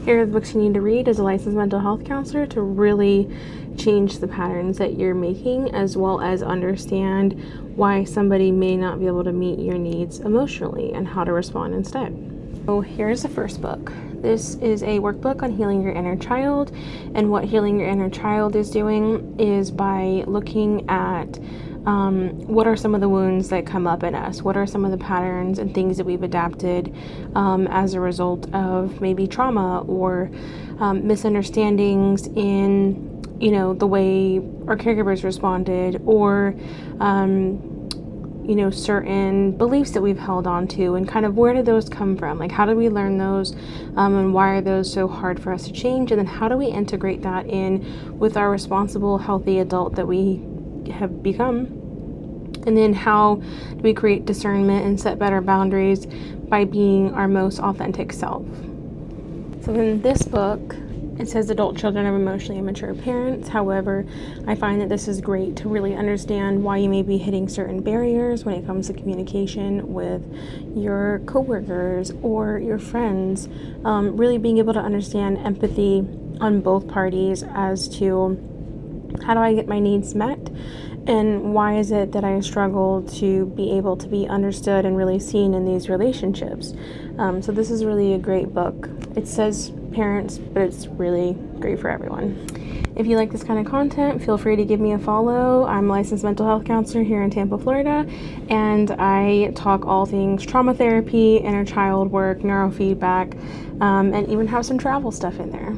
Here are the books you need to read as a licensed mental health counselor to really change the patterns that you're making, as well as understand why somebody may not be able to meet your needs emotionally and how to respond instead. So here's the first book. This is a workbook on healing your inner child, and what healing your inner child is doing is by looking at what are some of the wounds that come up in us? What are some of the patterns and things that we've adapted as a result of maybe trauma or misunderstandings in, the way our caregivers responded, or certain beliefs that we've held on to, and kind of where did those come from? Like, how did we learn those, and why are those so hard for us to change? And then how do we integrate that in with our responsible, healthy adult that we have become? And then how do we create discernment and set better boundaries by being our most authentic self? So in this book, it says adult children of emotionally immature parents. However, I find that this is great to really understand why you may be hitting certain barriers when it comes to communication with your coworkers or your friends. Really being able to understand empathy on both parties as to how do I get my needs met, and why is it that I struggle to be able to be understood and really seen in these relationships. So this is really a great book. It says parents, but it's really great for everyone. If you like this kind of content, feel free to give me a follow. I'm a licensed mental health counselor here in Tampa, Florida, and I talk all things trauma therapy, inner child work, neurofeedback, and even have some travel stuff in there.